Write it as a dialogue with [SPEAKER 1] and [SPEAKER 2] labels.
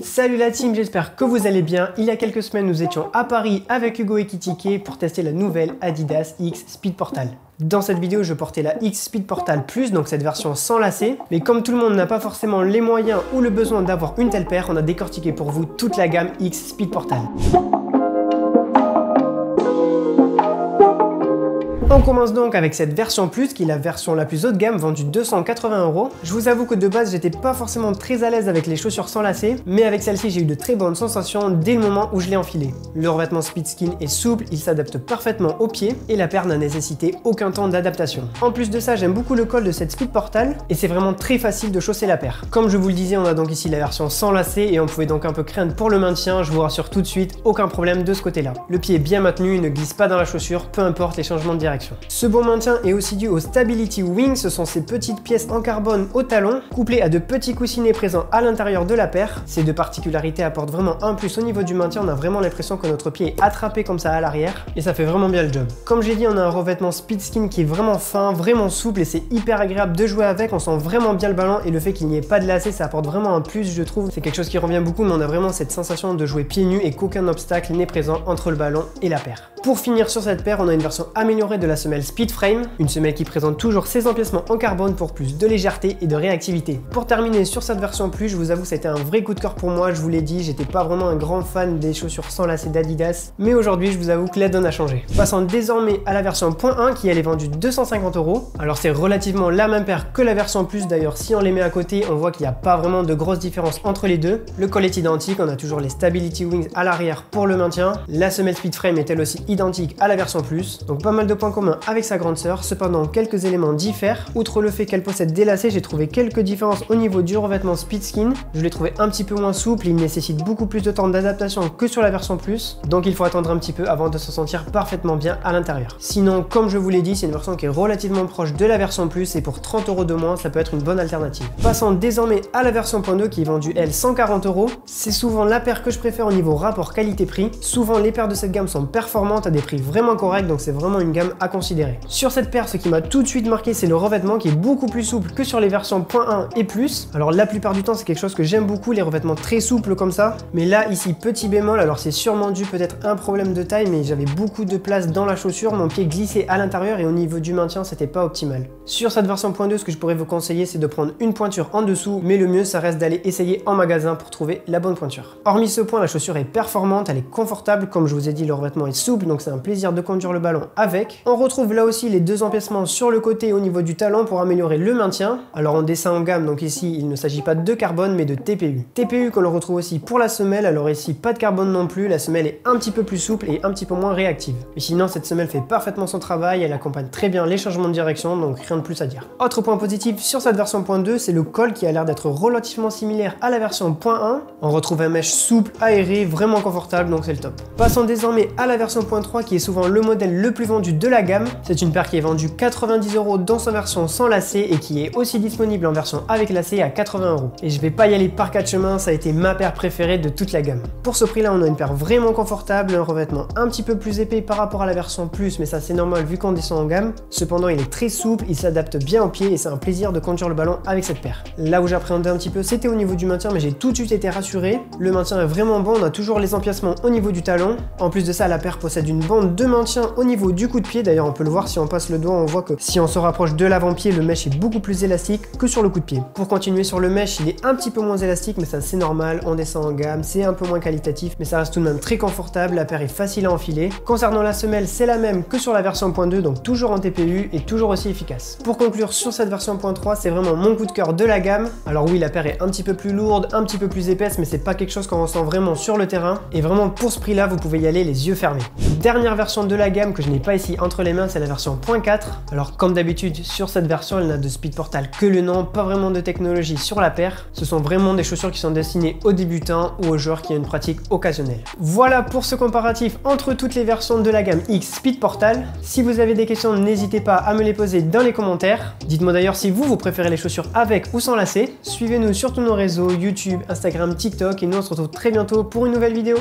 [SPEAKER 1] Salut la team, j'espère que vous allez bien. Il y a quelques semaines, nous étions à Paris avec Hugo et Kitike pour tester la nouvelle Adidas X Speed Portal. Dans cette vidéo, je portais la X Speed Portal Plus, donc cette version sans lacets. Mais comme tout le monde n'a pas forcément les moyens ou le besoin d'avoir une telle paire, on a décortiqué pour vous toute la gamme X Speed Portal. On commence donc avec cette version Plus qui est la version la plus haut de gamme vendue 280 €. Je vous avoue que de base j'étais pas forcément très à l'aise avec les chaussures sans lacets, mais avec celle-ci j'ai eu de très bonnes sensations dès le moment où je l'ai enfilée. Le revêtement Speed Skin est souple, il s'adapte parfaitement aux pieds et la paire n'a nécessité aucun temps d'adaptation. En plus de ça, j'aime beaucoup le col de cette Speed Portal et c'est vraiment très facile de chausser la paire. Comme je vous le disais, on a donc ici la version sans lacets et on pouvait donc un peu craindre pour le maintien. Je vous rassure tout de suite, aucun problème de ce côté-là. Le pied est bien maintenu, il ne glisse pas dans la chaussure, peu importe les changements de direction. Ce bon maintien est aussi dû au Stability Wing, ce sont ces petites pièces en carbone au talon, couplées à de petits coussinets présents à l'intérieur de la paire. Ces deux particularités apportent vraiment un plus au niveau du maintien, on a vraiment l'impression que notre pied est attrapé comme ça à l'arrière, et ça fait vraiment bien le job. Comme j'ai dit, on a un revêtement Speed Skin qui est vraiment fin, vraiment souple, et c'est hyper agréable de jouer avec, on sent vraiment bien le ballon, et le fait qu'il n'y ait pas de lacets, ça apporte vraiment un plus, je trouve. C'est quelque chose qui revient beaucoup, mais on a vraiment cette sensation de jouer pieds nus et qu'aucun obstacle n'est présent entre le ballon et la paire. Pour finir sur cette paire, on a une version améliorée de la semelle Speed Frame, une semelle qui présente toujours ses empiècements en carbone pour plus de légèreté et de réactivité. Pour terminer sur cette version Plus, je vous avoue que c'était un vrai coup de cœur pour moi, je vous l'ai dit, j'étais pas vraiment un grand fan des chaussures sans lacets d'Adidas, mais aujourd'hui je vous avoue que la donne a changé. Passons désormais à la version .1 qui elle est vendue 250 €. Alors c'est relativement la même paire que la version Plus, d'ailleurs si on les met à côté, on voit qu'il n'y a pas vraiment de grosses différences entre les deux. Le col est identique, on a toujours les Stability Wings à l'arrière pour le maintien. La semelle Speed Frame est elle aussi identique à la version Plus, donc pas mal de points communs avec sa grande sœur. Cependant, quelques éléments diffèrent. Outre le fait qu'elle possède des lacets, j'ai trouvé quelques différences au niveau du revêtement Speed Skin. Je l'ai trouvé un petit peu moins souple, il nécessite beaucoup plus de temps d'adaptation que sur la version Plus, donc il faut attendre un petit peu avant de se sentir parfaitement bien à l'intérieur. Sinon, comme je vous l'ai dit, c'est une version qui est relativement proche de la version Plus et pour 30 € de moins, ça peut être une bonne alternative. Passons désormais à la version .2 qui est vendue elle 140 €. C'est souvent la paire que je préfère au niveau rapport qualité-prix. Souvent les paires de cette gamme sont performantes à des prix vraiment corrects, donc c'est vraiment une gamme à considérer. Sur cette paire, ce qui m'a tout de suite marqué, c'est le revêtement qui est beaucoup plus souple que sur les versions .1 et plus. Alors la plupart du temps, c'est quelque chose que j'aime beaucoup, les revêtements très souples comme ça. Mais là, ici, petit bémol, alors c'est sûrement dû peut-être à un problème de taille, mais j'avais beaucoup de place dans la chaussure, mon pied glissait à l'intérieur et au niveau du maintien, c'était pas optimal. Sur cette version .2, ce que je pourrais vous conseiller, c'est de prendre une pointure en dessous, mais le mieux, ça reste d'aller essayer en magasin pour trouver la bonne pointure. Hormis ce point, la chaussure est performante, elle est confortable, comme je vous ai dit, le revêtement est souple, donc c'est un plaisir de conduire le ballon avec. On retrouve là aussi les deux empiècements sur le côté au niveau du talon pour améliorer le maintien. Alors on descend en gamme, donc ici il ne s'agit pas de carbone mais de TPU. TPU que l'on retrouve aussi pour la semelle, alors ici pas de carbone non plus, la semelle est un petit peu plus souple et un petit peu moins réactive. Mais sinon cette semelle fait parfaitement son travail, elle accompagne très bien les changements de direction, donc rien de plus à dire. Autre point positif sur cette version .2, c'est le col qui a l'air d'être relativement similaire à la version .1. On retrouve un mesh souple, aéré, vraiment confortable, donc c'est le top. Passons désormais à la version .3 qui est souvent le modèle le plus vendu de la gamme. C'est une paire qui est vendue 90 € dans sa version sans lacets et qui est aussi disponible en version avec lacets à 80 €. Et je vais pas y aller par quatre chemins, ça a été ma paire préférée de toute la gamme. Pour ce prix là, on a une paire vraiment confortable, un revêtement un petit peu plus épais par rapport à la version Plus, mais ça c'est normal vu qu'on descend en gamme. Cependant il est très souple, il s'adapte bien aux pieds et c'est un plaisir de conduire le ballon avec cette paire. Là où j'appréhendais un petit peu, c'était au niveau du maintien, mais j'ai tout de suite été rassuré. Le maintien est vraiment bon, on a toujours les empiècements au niveau du talon. En plus de ça, la paire possède une bande de maintien au niveau du coup de pied, d'ailleurs on peut le voir si on passe le doigt, on voit que si on se rapproche de l'avant-pied, le mesh est beaucoup plus élastique que sur le coup de pied. Pour continuer sur le mesh, il est un petit peu moins élastique, mais ça c'est normal, on descend en gamme, c'est un peu moins qualitatif, mais ça reste tout de même très confortable, la paire est facile à enfiler. Concernant la semelle, c'est la même que sur la version .2, donc toujours en TPU et toujours aussi efficace. Pour conclure sur cette version .3, c'est vraiment mon coup de cœur de la gamme. Alors oui, la paire est un petit peu plus lourde, un petit peu plus épaisse, mais c'est pas quelque chose qu'on ressent vraiment sur le terrain. Et vraiment pour ce prix là, vous pouvez y aller les yeux fermés. Dernière version de la gamme que je n'ai pas ici entre les mains, c'est la version .4. Alors comme d'habitude sur cette version, elle n'a de Speed Portal que le nom, pas vraiment de technologie sur la paire. Ce sont vraiment des chaussures qui sont destinées aux débutants ou aux joueurs qui ont une pratique occasionnelle. Voilà pour ce comparatif entre toutes les versions de la gamme X Speed Portal. Si vous avez des questions, n'hésitez pas à me les poser dans les commentaires. Dites-moi d'ailleurs si vous préférez les chaussures avec ou sans lacets. Suivez-nous sur tous nos réseaux, YouTube, Instagram, TikTok et nous on se retrouve très bientôt pour une nouvelle vidéo.